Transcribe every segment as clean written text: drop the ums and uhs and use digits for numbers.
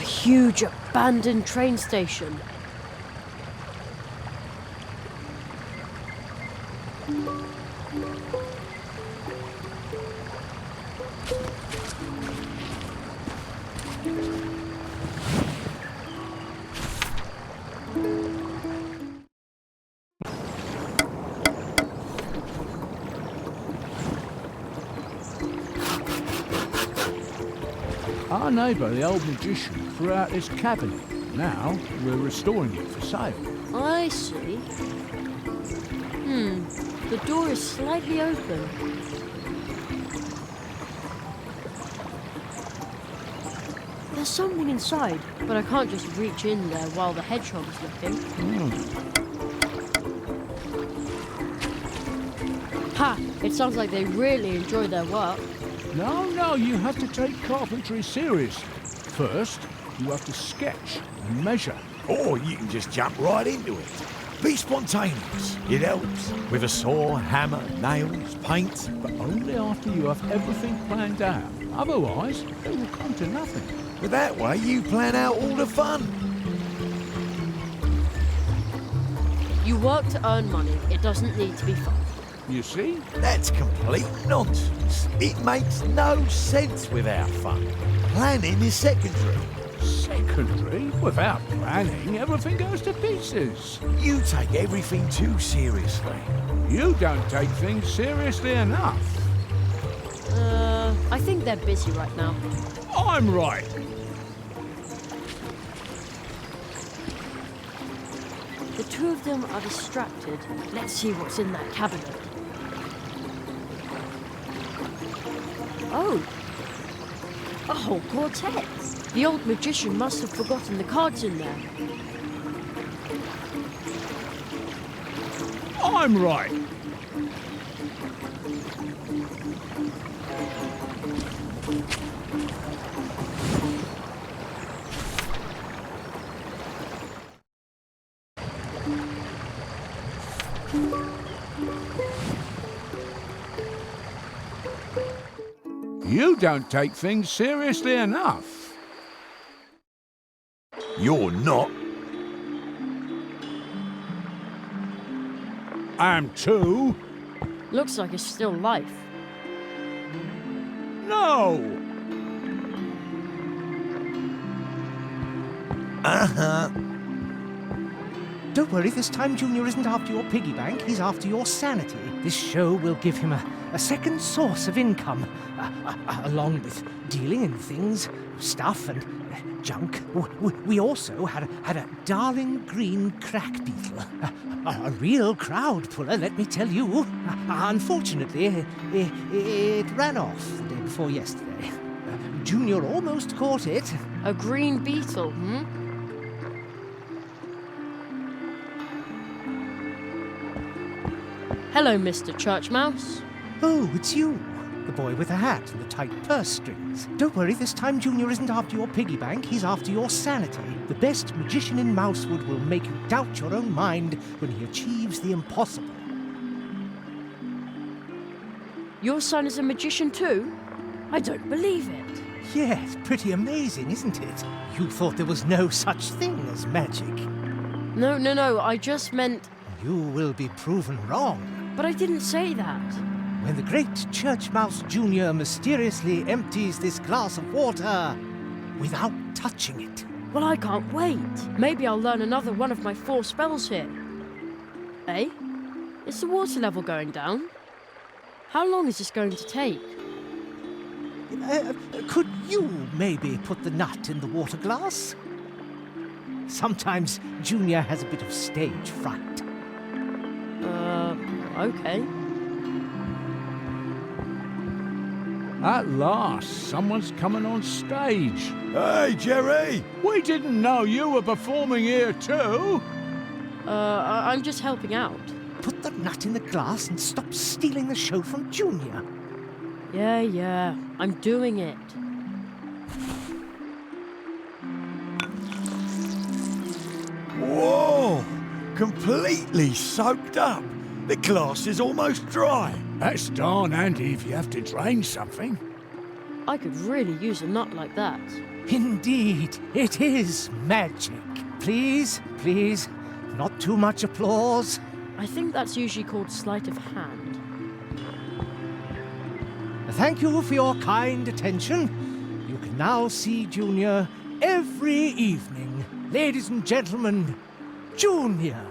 huge abandoned train station. Our neighbour, the old magician, threw out his cabinet. Now we're restoring it for sale. I see. The door is slightly open. There's something inside, but I can't just reach in there while the hedgehog is looking. Ha! It sounds like they really enjoy their work. No, you have to take carpentry seriously. First, you have to sketch and measure. Or you can just jump right into it. Be spontaneous. It helps. With a saw, hammer, nails, paint. But only after you have everything planned out. Otherwise, it will come to nothing. But that way you plan out all the fun. You work to earn money. It doesn't need to be fun. You see? That's complete nonsense. It makes no sense without fun. Planning is secondary. Secondary? Without planning, everything goes to pieces. You take everything too seriously. You don't take things seriously enough. I think they're busy right now. I'm right. The two of them are distracted. Let's see what's in that cabinet. Oh, a whole quartet. The old magician must have forgotten the cards in there. I'm right. You don't take things seriously enough. You're not. I'm too. Looks like it's still life. No! Uh-huh. Don't worry, this time Junior isn't after your piggy bank, he's after your sanity. This show will give him a second source of income, along with dealing in things, stuff and junk. We also had a darling green crack beetle. A real crowd puller, let me tell you. Unfortunately, it ran off the day before yesterday. Junior almost caught it. A green beetle, Hello, Mr. Church Mouse. Oh, it's you. The boy with the hat and the tight purse strings. Don't worry, this time Junior isn't after your piggy bank, he's after your sanity. The best magician in Mousewood will make you doubt your own mind when he achieves the impossible. Your son is a magician too? I don't believe it. Yes, pretty amazing, isn't it? You thought there was no such thing as magic. No, I just meant... You will be proven wrong. But I didn't say that. When the great Church Mouse Jr. mysteriously empties this glass of water without touching it. Well, I can't wait. Maybe I'll learn another one of my 4 spells here. Eh? Is the water level going down? How long is this going to take? Could you maybe put the nut in the water glass? Sometimes Junior has a bit of stage fright. Okay. At last, someone's coming on stage. Hey, Jerry! We didn't know you were performing here too. I'm just helping out. Put the nut in the glass and stop stealing the show from Junior. Yeah, I'm doing it. Whoa! Completely soaked up. The glass is almost dry. That's darn handy if you have to drain something. I could really use a nut like that. Indeed, it is magic. Please, please, not too much applause. I think that's usually called sleight of hand. Thank you for your kind attention. You can now see Junior every evening. Ladies and gentlemen, Junior.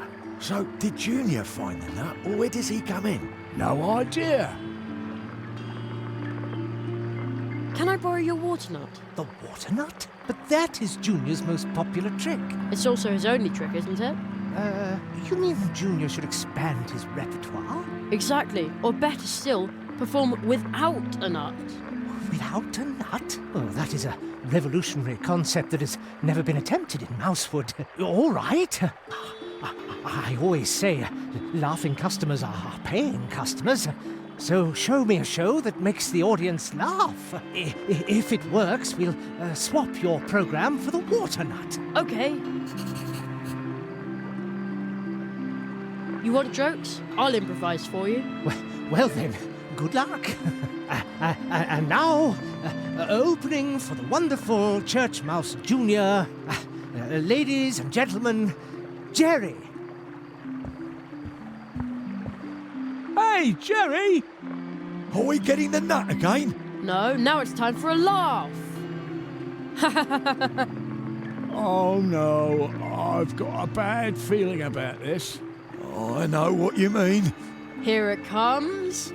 So, did Junior find the nut, or where does he come in? No idea. Can I borrow your water nut? The water nut? But that is Junior's most popular trick. It's also his only trick, isn't it? You mean Junior should expand his repertoire? Exactly. Or better still, perform without a nut. Without a nut? Oh, that is a revolutionary concept that has never been attempted in Mousewood. All right. I always say, laughing customers are paying customers. So show me a show that makes the audience laugh. If it works, we'll swap your program for the water nut. Okay. You want jokes? I'll improvise for you. Well then, good luck. And now, opening for the wonderful Church Mouse Junior, ladies and gentlemen, Jerry. Hey, Jerry! Are we getting the nut again? No, now it's time for a laugh. Oh no, I've got a bad feeling about this. Oh, I know what you mean. Here it comes.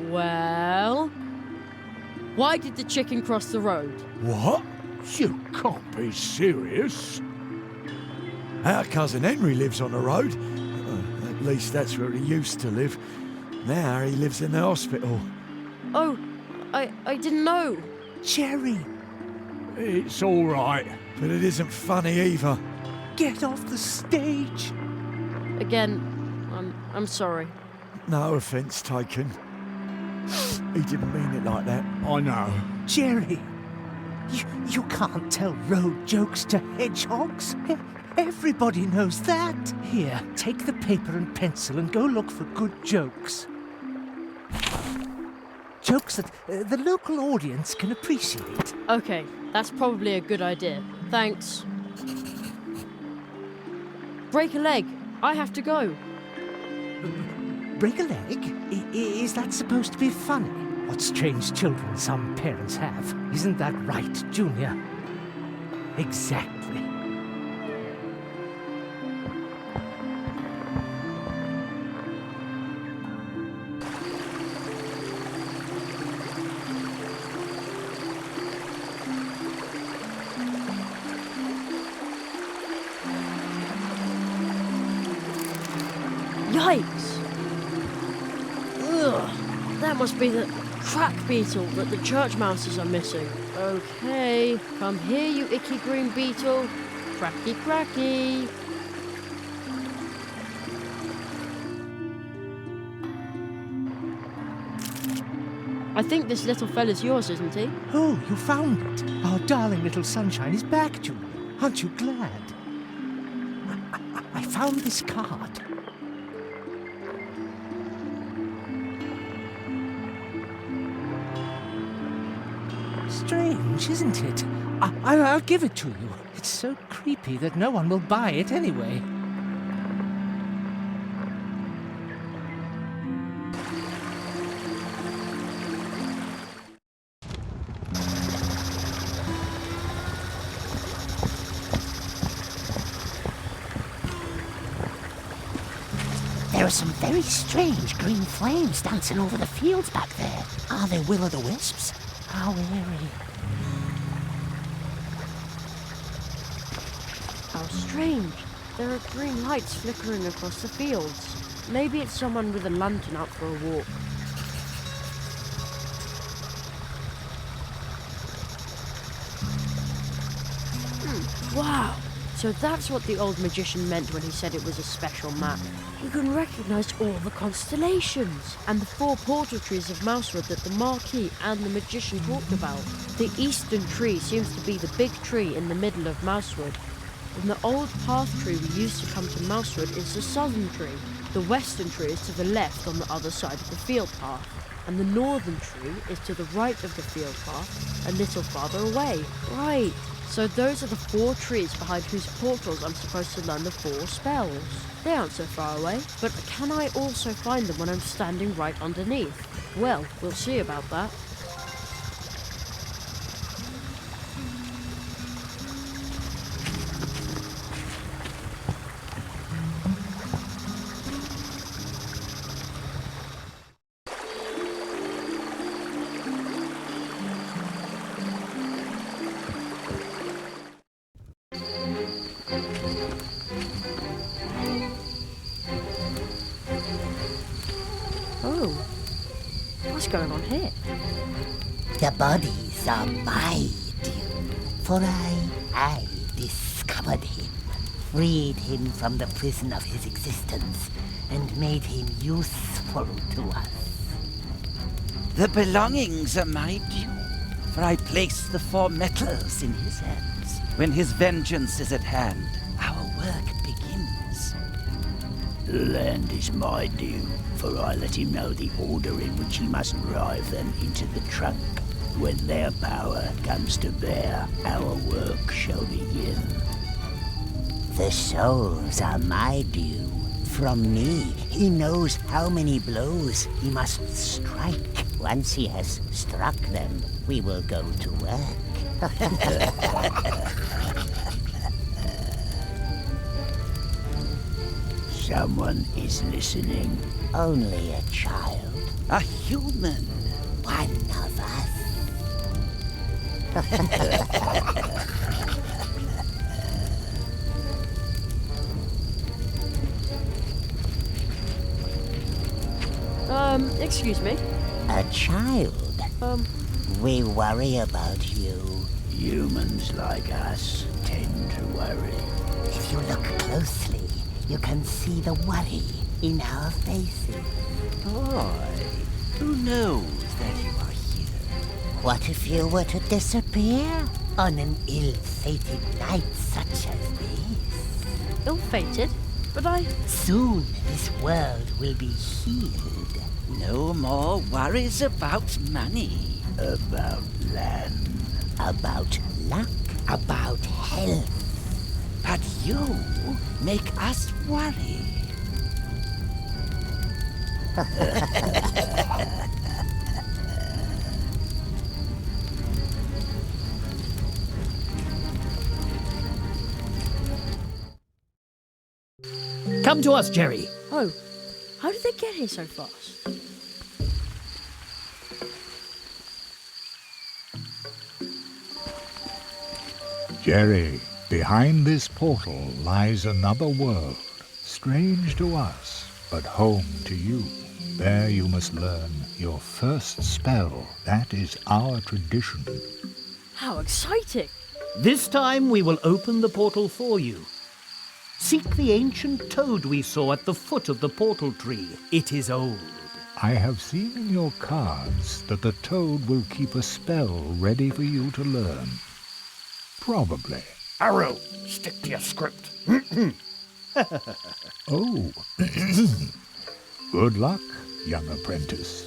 Well, why did the chicken cross the road? What? You can't be serious. Our cousin Henry lives on the road. At least that's where he used to live. Now he lives in the hospital. Oh, I didn't know. Jerry, It's all right. But it isn't funny either. get off the stage. Again, I'm sorry. No offence taken. He didn't mean it like that. I know. Jerry, you can't tell road jokes to hedgehogs. Everybody knows that. Here, take the paper and pencil and go look for good jokes. Jokes that the local audience can appreciate. Okay, that's probably a good idea. Thanks. Break a leg. I have to go. Break a leg? Is that supposed to be funny? What strange children some parents have. Isn't that right, Junior? Exactly. Yikes! Ugh, that must be the crack beetle that the church mouses are missing. Okay, come here, you icky green beetle. Cracky, cracky. I think this little fella's yours, isn't he? Oh, you found it. Our darling little sunshine is back, Junior. Aren't you glad? I found this card. Strange, isn't it? I'll give it to you. It's so creepy that no one will buy it anyway. There are some very strange green flames dancing over the fields back there. Are they will-o'-the-wisps? How eerie. How strange. There are green lights flickering across the fields. Maybe it's someone with a lantern out for a walk. Wow! So that's what the old magician meant when he said it was a special map. You can recognise all the constellations and the 4 portal trees of Mousewood that the Marquis and the magician talked about. The eastern tree seems to be the big tree in the middle of Mousewood. And the old path tree we used to come to Mousewood is the southern tree. The western tree is to the left on the other side of the field path. and the northern tree is to the right of the field path, a little farther away. Right, so those are the 4 trees behind whose portals I'm supposed to learn the 4 spells. They aren't so far away, but can I also find them when I'm standing right underneath? Well, we'll see about that. Oh, what's going on here? The bodies are my due, for I discovered him, freed him from the prison of his existence, and made him useful to us. The belongings are my due, for I placed the 4 metals in his hands. When his vengeance is at hand, our work begins. The land is my due, for I let him know the order in which he must drive them into the trunk. When their power comes to bear, our work shall begin. The souls are my due. From me, he knows how many blows he must strike. Once he has struck them, we will go to work. Someone is listening. Only a child. A human. One of us. Excuse me? A child. We worry about you. Humans like us tend to worry. If you look closely, you can see the worry in our faces. Boy, who knows that you are here? What if you were to disappear on an ill-fated night such as this? Ill-fated? But I... Soon this world will be healed. No more worries about money. About land. About luck. About health. But you make us worry. Come to us, Jerry. Oh, how did they get here so fast? Jerry, behind this portal lies another world, strange to us, but home to you. There you must learn your first spell. That is our tradition. How exciting! This time we will open the portal for you. Seek the ancient toad we saw at the foot of the portal tree. It is old. I have seen in your cards that the toad will keep a spell ready for you to learn. Probably. Arrow, stick to your script. Oh. Good luck, young apprentice.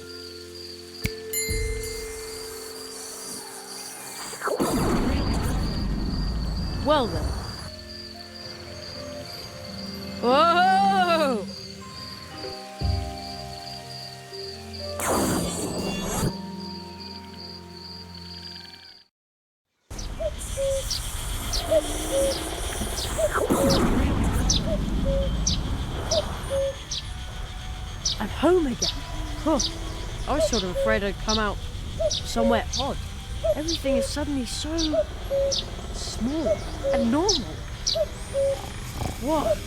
Well then. Whoa! I'm home again. Huh. I was sort of afraid I'd come out somewhere odd. Everything is suddenly so small and normal. What?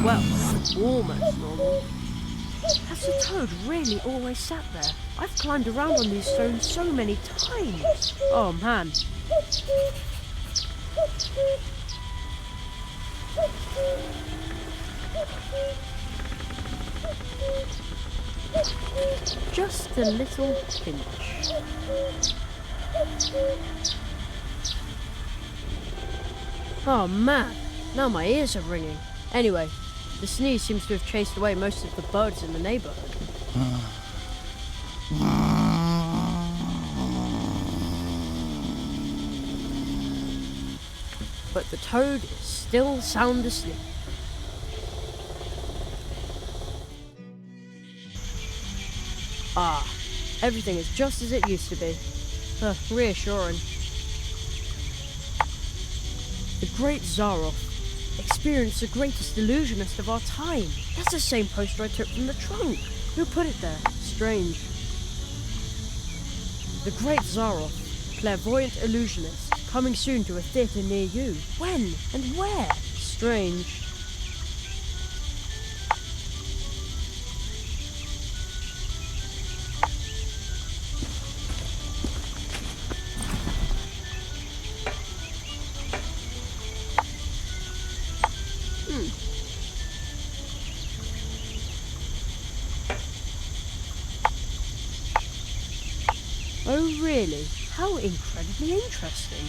Well, almost normal. Has the toad really always sat there? I've climbed around on these stones so many times. Oh man. Just a little pinch. Oh man, now my ears are ringing. Anyway, the sneeze seems to have chased away most of the birds in the neighborhood. But the toad is still sound asleep. Ah, everything is just as it used to be. Reassuring. The great Zaroff experienced the greatest illusionist of our time. That's the same poster I took from the trunk. Who put it there? Strange. The great Zaroff, clairvoyant illusionist, coming soon to a theatre near you. When and where? Strange. Oh really? How incredibly interesting.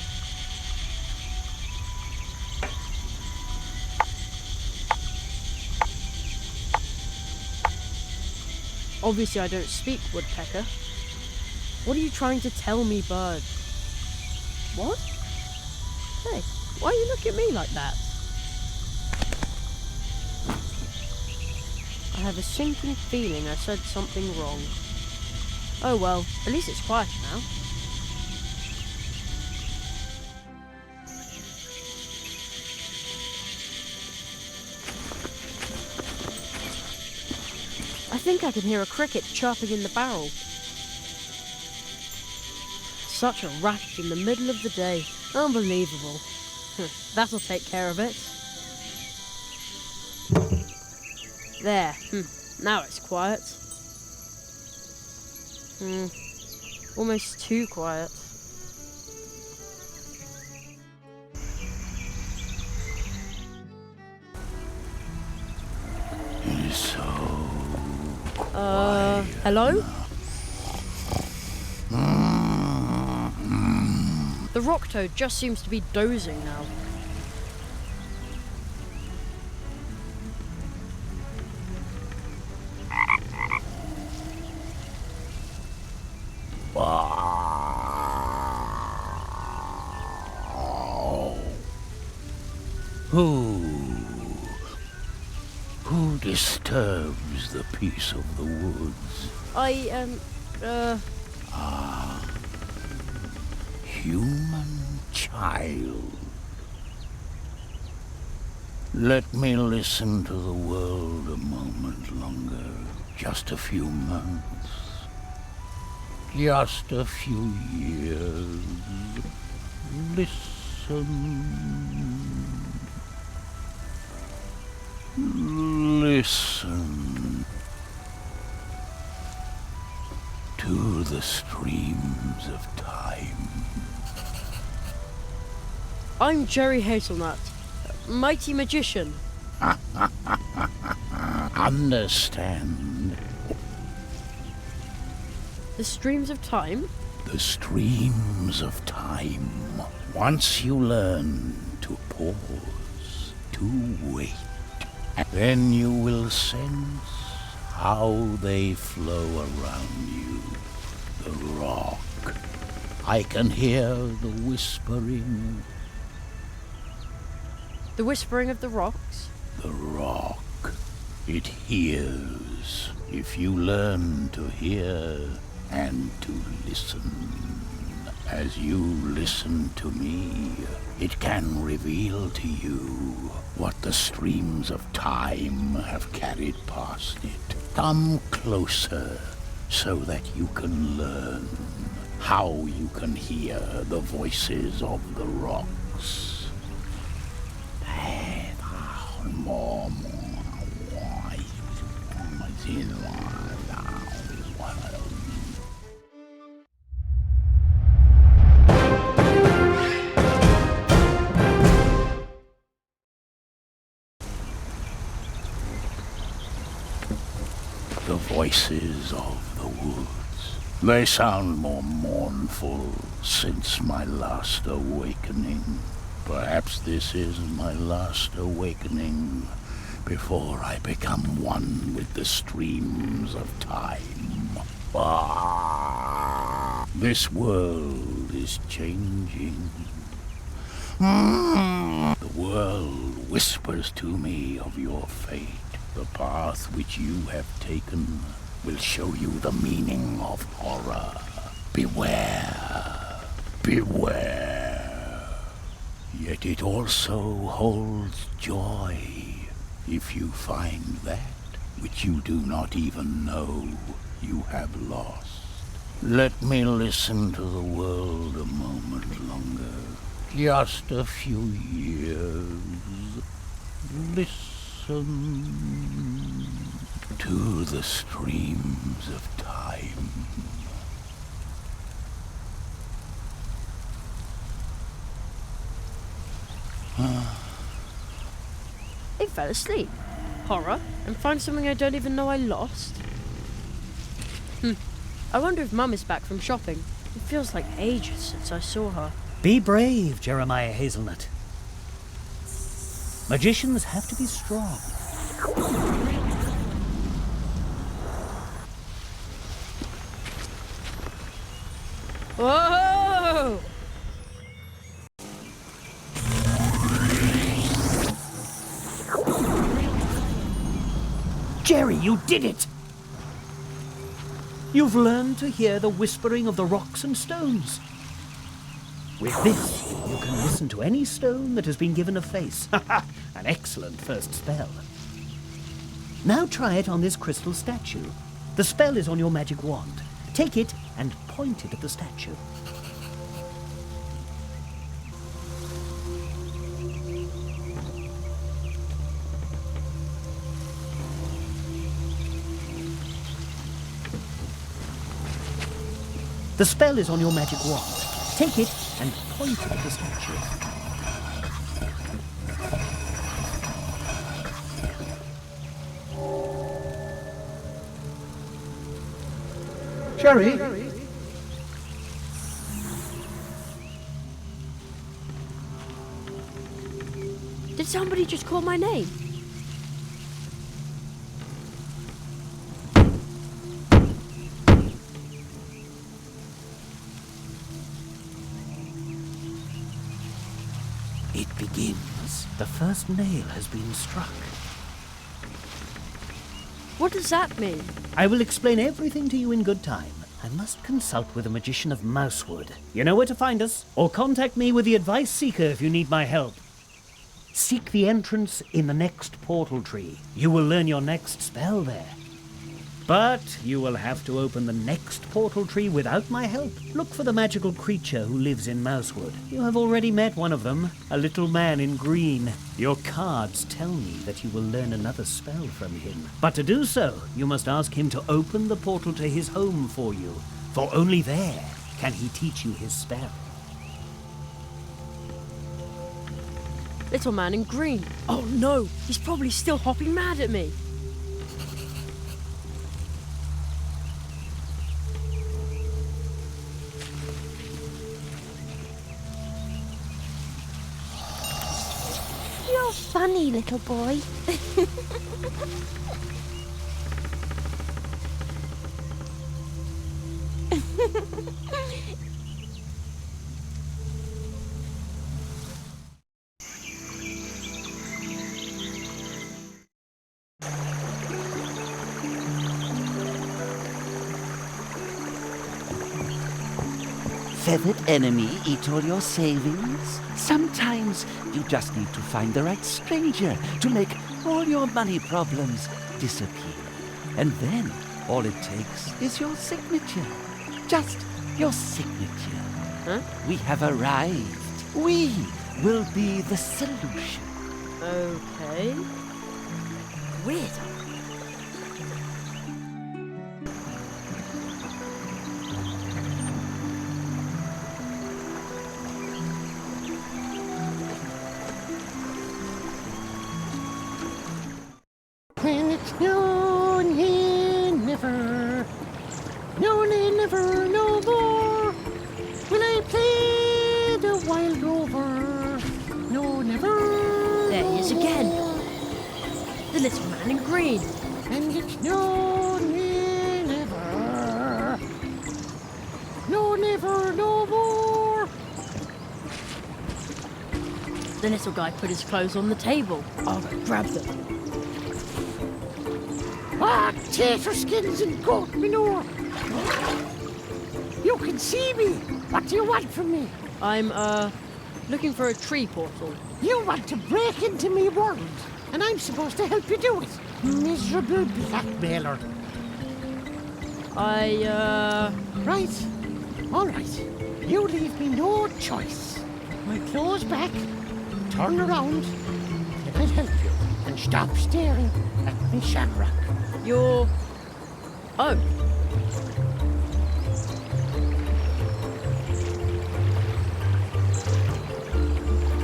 Obviously I don't speak woodpecker. What are you trying to tell me, bird? What? Hey, why you look at me like that? I have a sinking feeling I said something wrong. Oh well, at least it's quiet now. I think I can hear a cricket chirping in the barrel. Such a racket in the middle of the day. Unbelievable. That'll take care of it. There. Now it's quiet. Almost too quiet. So quiet. Hello? The rock toad just seems to be dozing now. Who disturbs the peace of the woods? Human child. Let me listen to the world a moment longer. Just a few months. Just a few years. Listen. Listen to the streams of time. I'm Jerry Hazelnut, mighty magician. Understand? The streams of time? The streams of time. Once you learn to pause, to wait, then you will sense how they flow around you. The rock. I can hear the whispering. The whispering of the rocks? The rock. It hears. If you learn to hear and to listen. As you listen to me, it can reveal to you what the streams of time have carried past it. Come closer so that you can learn how you can hear the voices of the rocks. The voices of the woods. They sound more mournful since my last awakening. Perhaps this is my last awakening before I become one with the streams of time. This world is changing. The world whispers to me of your fate. The path which you have taken will show you the meaning of horror. Beware. Beware. Yet it also holds joy if you find that which you do not even know you have lost. Let me listen to the world a moment longer. Just a few years. Listen to the streams of time. I fell asleep. Horror? And find something I don't even know I lost? I wonder if Mum is back from shopping. It feels like ages since I saw her. Be brave, Jeremiah Hazelnut. Magicians have to be strong. Whoa! Jerry, you did it! You've learned to hear the whispering of the rocks and stones. With this, you can listen to any stone that has been given a face. An excellent first spell. Now try it on this crystal statue. The spell is on your magic wand. Take it and point it at the statue. The spell is on your magic wand. Take it and point it at the statue. Jerry? Did somebody just call my name? It begins. The first nail has been struck. What does that mean? I will explain everything to you in good time. I must consult with a magician of Mousewood. You know where to find us, or contact me with the Advice Seeker if you need my help. Seek the entrance in the next portal tree. You will learn your next spell there. But you will have to open the next portal tree without my help. Look for the magical creature who lives in Mousewood. You have already met one of them, a little man in green. Your cards tell me that you will learn another spell from him. But to do so, you must ask him to open the portal to his home for you, for only there can he teach you his spell. Little man in green. Oh no, he's probably still hopping mad at me. You're funny, little boy. Feathered enemy eat all your savings? Sometimes you just need to find the right stranger to make all your money problems disappear. And then all it takes is your signature. Just your signature. Huh? We have arrived. We will be the solution. Okay. Weird. When it's known he never, no more, will I play the wild rover, no, never. There he is again. The little man in green. And it's known he never, The little guy put his clothes on the table. I'll grab them. Tater skins and goat manure. You can see me. What do you want from me? I'm, looking for a tree portal. You want to break into me world, and I'm supposed to help you do it. Miserable blackmailer. Right. All right. You leave me no choice. My clothes back, turn around, and I'll help you. And stop staring at me shamrock. You're... Oh.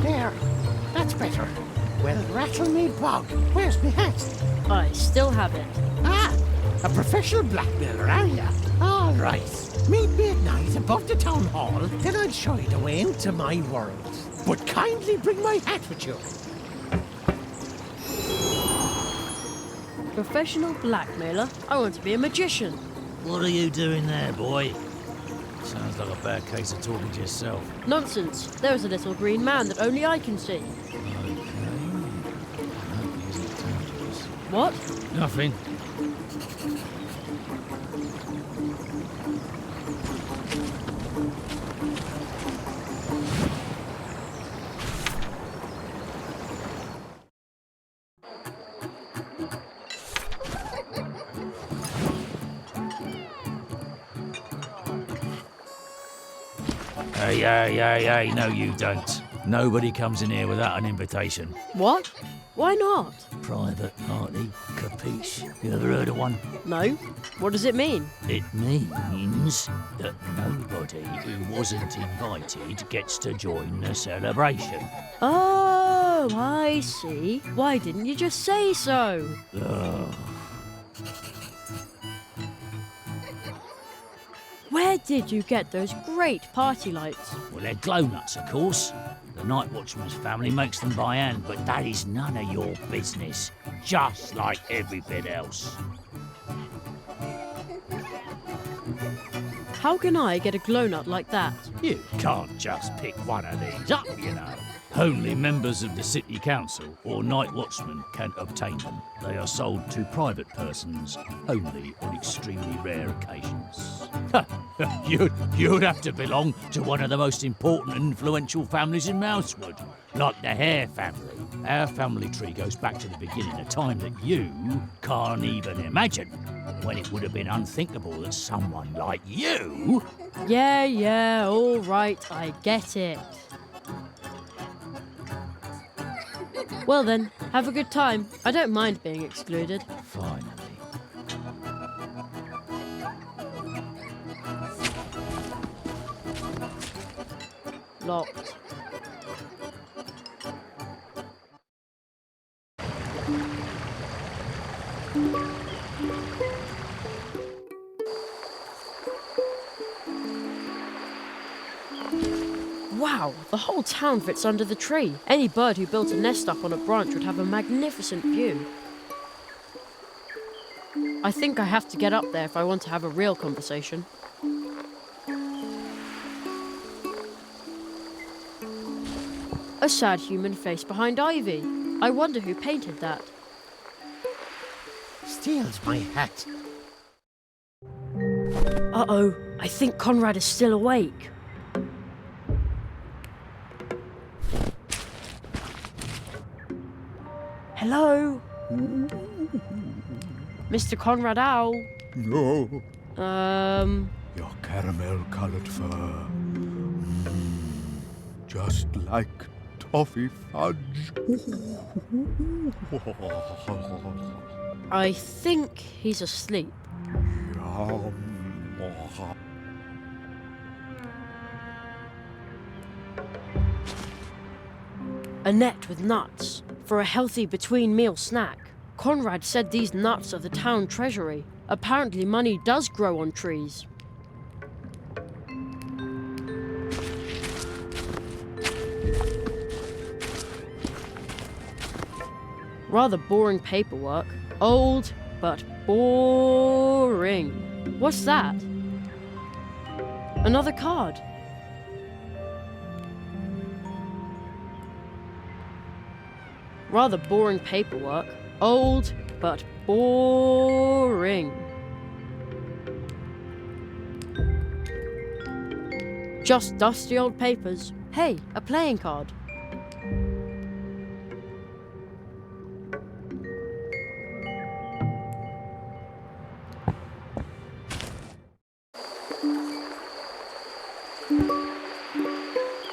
There. That's better. Well, rattle me bog. Where's me hat? I still have it. Ah, a professional blackmailer, are ya? All right. Meet me at night above the town hall, then I'll show you the way into my world. But kindly bring my hat with you. Professional blackmailer? I want to be a magician. What are you doing there, boy? Sounds like a bad case of talking to yourself. Nonsense. There is a little green man that only I can see. What? Nothing. Hey, no you don't. Nobody comes in here without an invitation. What? Why not? Private party, capiche? You ever heard of one? No. What does it mean? It means that nobody who wasn't invited gets to join the celebration. Oh, I see. Why didn't you just say so? Ugh. Where did you get those great party lights? Well, they're glow nuts, of course. The night watchman's family makes them by hand, but that is none of your business. Just like every bit else. How can I get a glow nut like that? You can't just pick one of these up, you know. Only members of the city council or night watchmen can obtain them. They are sold to private persons only on extremely rare occasions. You'd have to belong to one of the most important and influential families in Mousewood, like the Hare family. Our family tree goes back to the beginning, a time that you can't even imagine, when it would have been unthinkable that someone like you... Yeah, all right, I get it. Well then, have a good time. I don't mind being excluded. Finally. Locked. Wow, the whole town fits under the tree. Any bird who built a nest up on a branch would have a magnificent view. I think I have to get up there if I want to have a real conversation. A sad human face behind ivy. I wonder who painted that. Steals my hat. Uh-oh, I think Conrad is still awake. Hello? Mr. Conrad Owl? No. Your caramel-colored fur. Just like toffee fudge. I think he's asleep. A net with nuts for a healthy between-meal snack. Conrad said these nuts are the town treasury. Apparently money does grow on trees. Rather boring paperwork. Old, but boring. What's that? Another card. Rather boring paperwork. Old, but boring. Just dusty old papers. Hey, a playing card.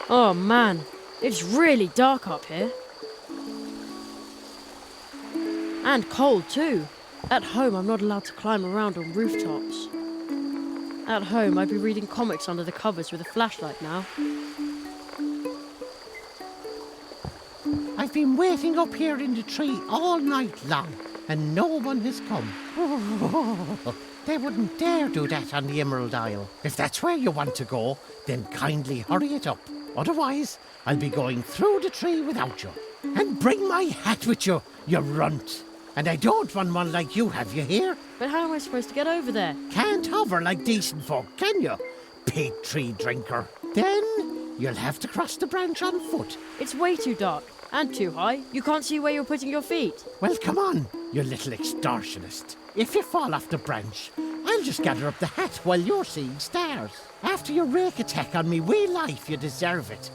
Oh man, it's really dark up here. And cold too. At home, I'm not allowed to climb around on rooftops. At home, I'd be reading comics under the covers with a flashlight now. I've been waiting up here in the tree all night long, and no one has come. They wouldn't dare do that on the Emerald Isle. If that's where you want to go, then kindly hurry it up. Otherwise, I'll be going through the tree without you. And bring my hat with you, you runt. And I don't want one like you have, you hear? But how am I supposed to get over there? Can't hover like decent folk, can you? Pig tree drinker. Then you'll have to cross the branch on foot. It's way too dark and too high. You can't see where you're putting your feet. Well, come on, you little extortionist. If you fall off the branch, I'll just gather up the hat while you're seeing stars. After your rake attack on me wee life, you deserve it.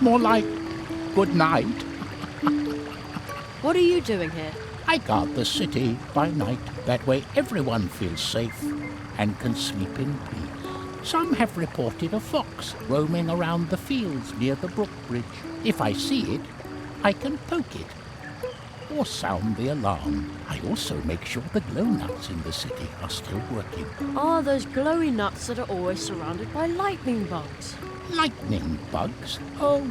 More like good night. What are you doing here? I guard the city by night. That way everyone feels safe and can sleep in peace. Some have reported a fox roaming around the fields near the brook bridge. If I see it, I can poke it or sound the alarm. I also make sure the glow nuts in the city are still working. Ah, those glowy nuts that are always surrounded by lightning bugs. Lightning bugs? Oh,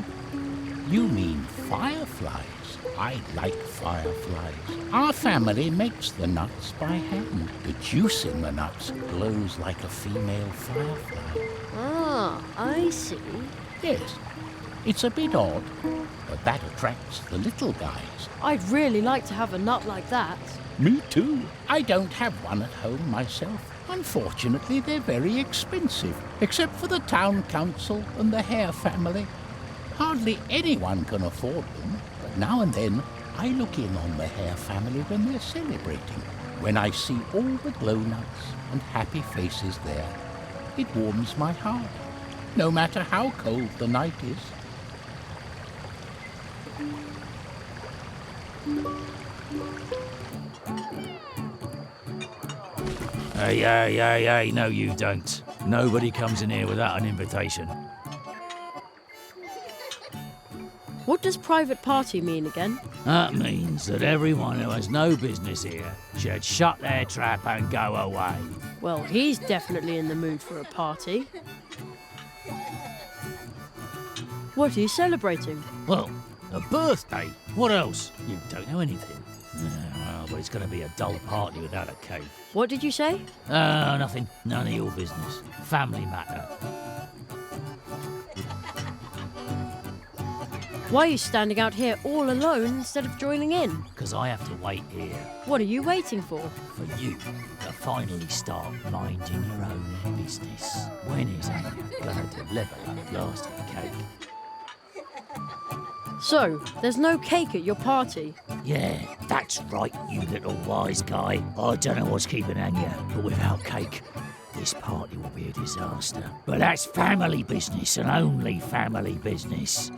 you mean fireflies. I like fireflies. Our family makes the nuts by hand. The juice in the nuts glows like a female firefly. Ah, I see. Yes, it's a bit odd, but that attracts the little guys. I'd really like to have a nut like that. Me too. I don't have one at home myself. Unfortunately, they're very expensive, except for the town council and the Hare family. Hardly anyone can afford them, but now and then I look in on the Hare family when they're celebrating. When I see all the glow nuts and happy faces there, it warms my heart, no matter how cold the night is. Hey, no you don't. Nobody comes in here without an invitation. What does private party mean again? That means that everyone who has no business here should shut their trap and go away. Well, he's definitely in the mood for a party. What are you celebrating? Well, a birthday. What else? You don't know anything. Well, but it's going to be a dull party without a cake. What did you say? Nothing. None of your business. Family matter. Why are you standing out here all alone instead of joining in? Because I have to wait here. What are you waiting for? For you to finally start minding your own business. When is Anna going to deliver that blasted cake? So, there's no cake at your party? Yeah, that's right, you little wise guy. I don't know what's keeping Anya, but without cake, this party will be a disaster. But that's family business and only family business.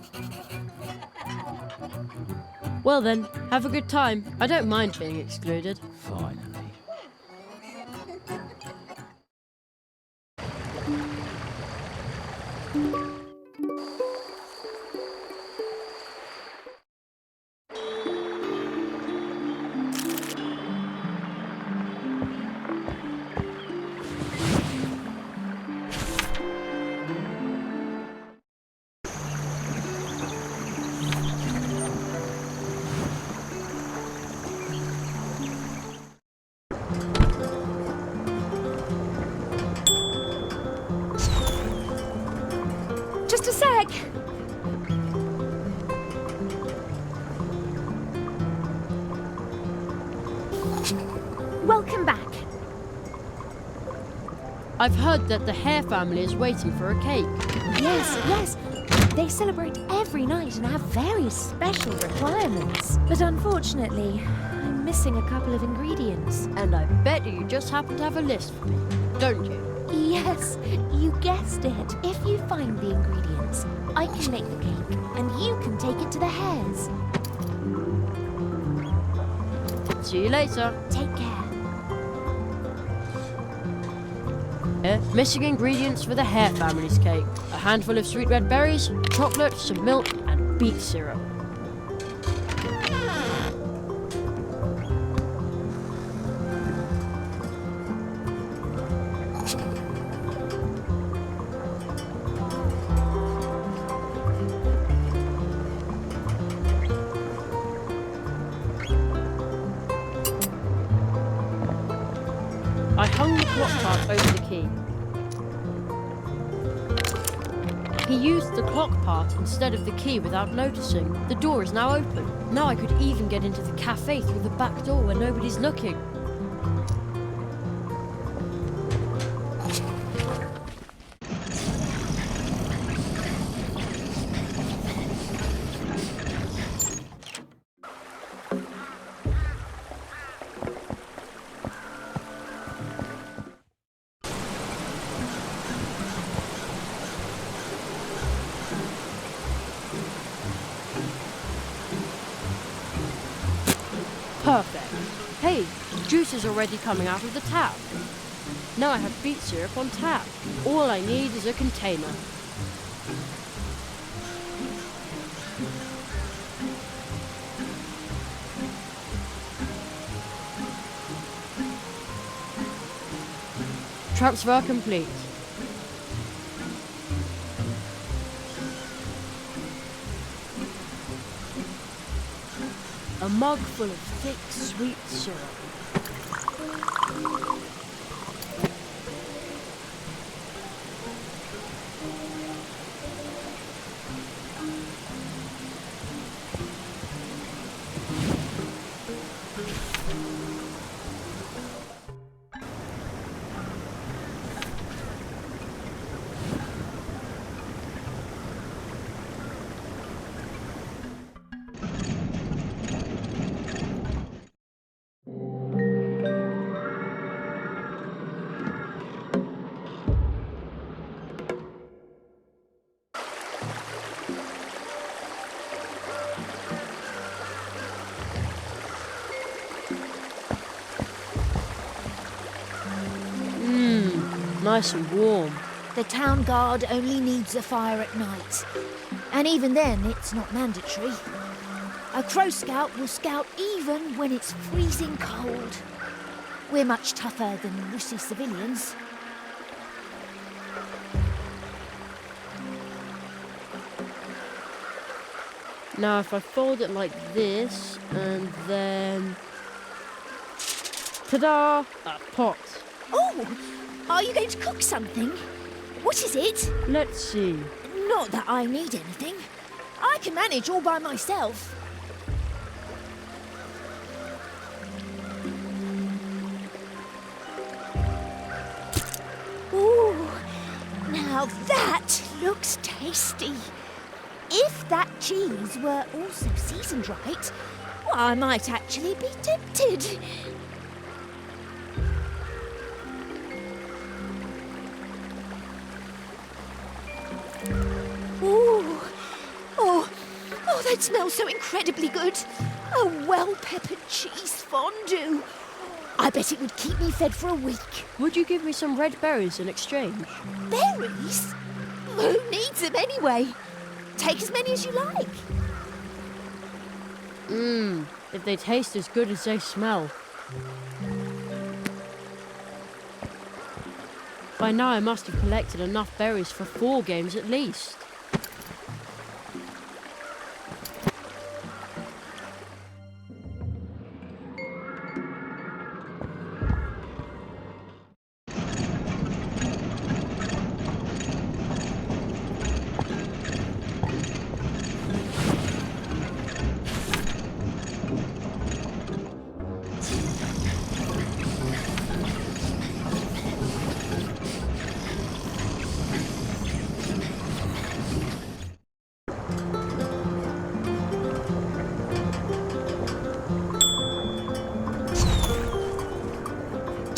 Well then, have a good time. I don't mind being excluded. Finally. Just a sec. Welcome back. I've heard that the hare family is waiting for a cake. Yes. They celebrate every night and have various special requirements. But unfortunately, I'm missing a couple of ingredients. And I bet you just happen to have a list for me, don't you? Yes, you guessed it. If you find the ingredients, I can make the cake, and you can take it to the hares. See you later. Take care. Missing ingredients for the hare family's cake. A handful of sweet red berries, chocolate, some milk, and beet syrup. I hung the clock part over the key. He used the clock part instead of the key without noticing. The door is now open. Now I could even get into the cafe through the back door where nobody's looking. Perfect. Hey, juice is already coming out of the tap. Now I have beet syrup on tap. All I need is a container. Transfer complete. A mug full of thick, sweet syrup. Nice and warm. The town guard only needs a fire at night. And even then, it's not mandatory. A crow scout will scout even when it's freezing cold. We're much tougher than wussy civilians. Now if I fold it like this, and then... ta-da! A pot. Oh! Are you going to cook something? What is it? Let's see. Not that I need anything. I can manage all by myself. Ooh, now that looks tasty. If that cheese were also seasoned right, well, I might actually be tempted. Ooh. Oh, that smells so incredibly good. A well-peppered cheese fondue. I bet it would keep me fed for a week. Would you give me some red berries in exchange? Berries? Who needs them anyway? Take as many as you like. If they taste as good as they smell. By now I must have collected enough berries for 4 games at least.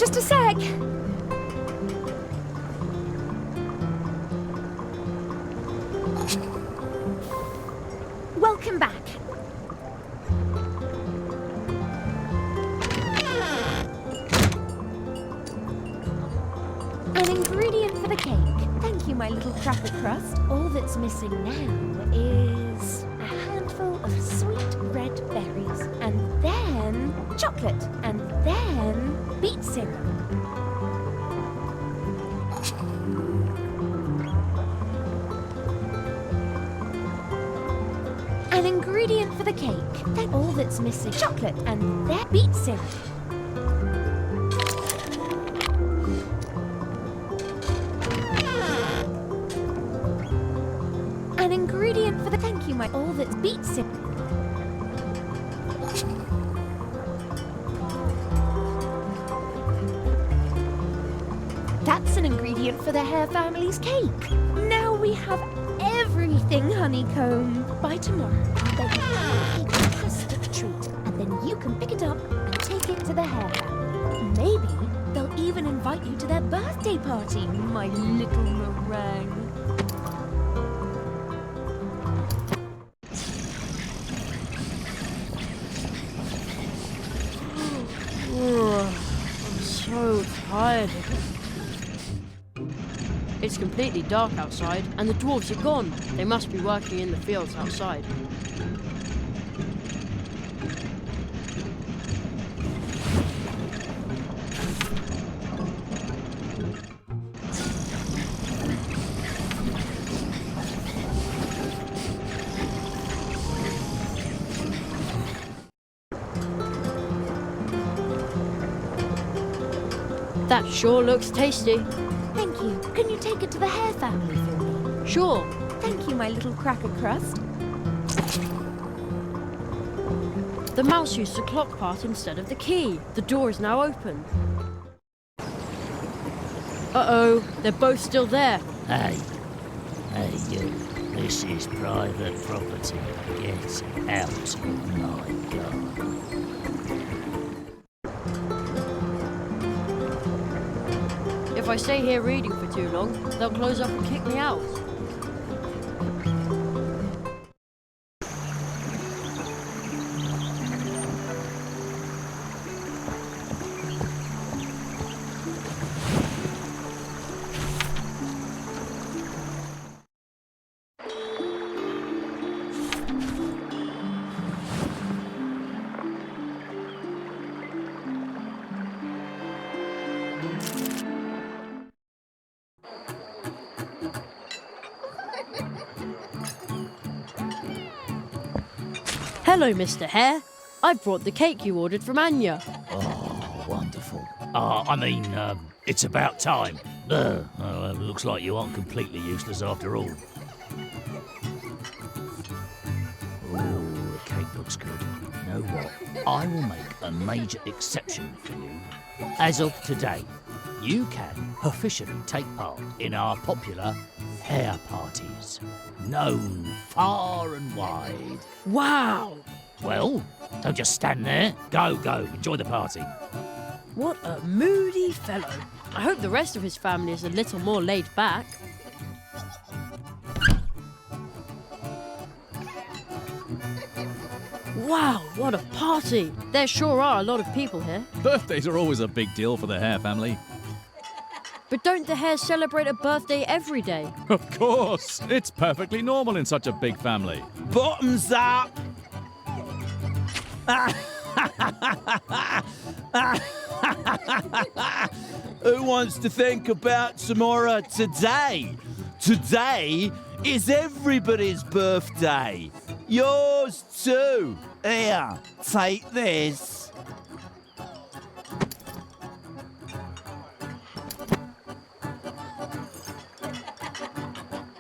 Just a sec. Welcome back. An ingredient for the cake. Thank you, my little cracker crust. All that's missing now is a handful of sweet red berries, and then chocolate, and then beet syrup. An ingredient for the cake. Then all that's missing chocolate, and then beet syrup. An ingredient for the thank you, my all that's beet syrup. That's an ingredient for the Hare family's cake. Now we have everything, Honeycomb. By tomorrow, I'll bake a fantastic treat, and then you can pick it up and take it to the Hare family. Maybe they'll even invite you to their birthday party, my little meringue. I'm so tired. It's completely dark outside, and the dwarves are gone. They must be working in the fields outside. That sure looks tasty. Thank you. Can you take it to the Hare family for me? Sure. Thank you, my little cracker crust. The mouse used the clock part instead of the key. The door is now open. Uh-oh, they're both still there. Hey, you. This is private property. Get out of my garden. If I stay here reading for too long, they'll close up and kick me out. Hello, Mr. Hare. I've brought the cake you ordered from Anya. Oh, wonderful. It's about time. Looks like you aren't completely useless after all. Oh, the cake looks good. You know what? I will make a major exception for you. As of today, you can officially take part in our popular hare parties, known far and wide. Wow! Well, don't just stand there. Go, enjoy the party. What a moody fellow. I hope the rest of his family is a little more laid back. Wow, what a party! There sure are a lot of people here. Birthdays are always a big deal for the Hare family. But don't the Hares celebrate a birthday every day? Of course! It's perfectly normal in such a big family. Bottoms up! Who wants to think about tomorrow today? Today is everybody's birthday. Yours too. Here, take this.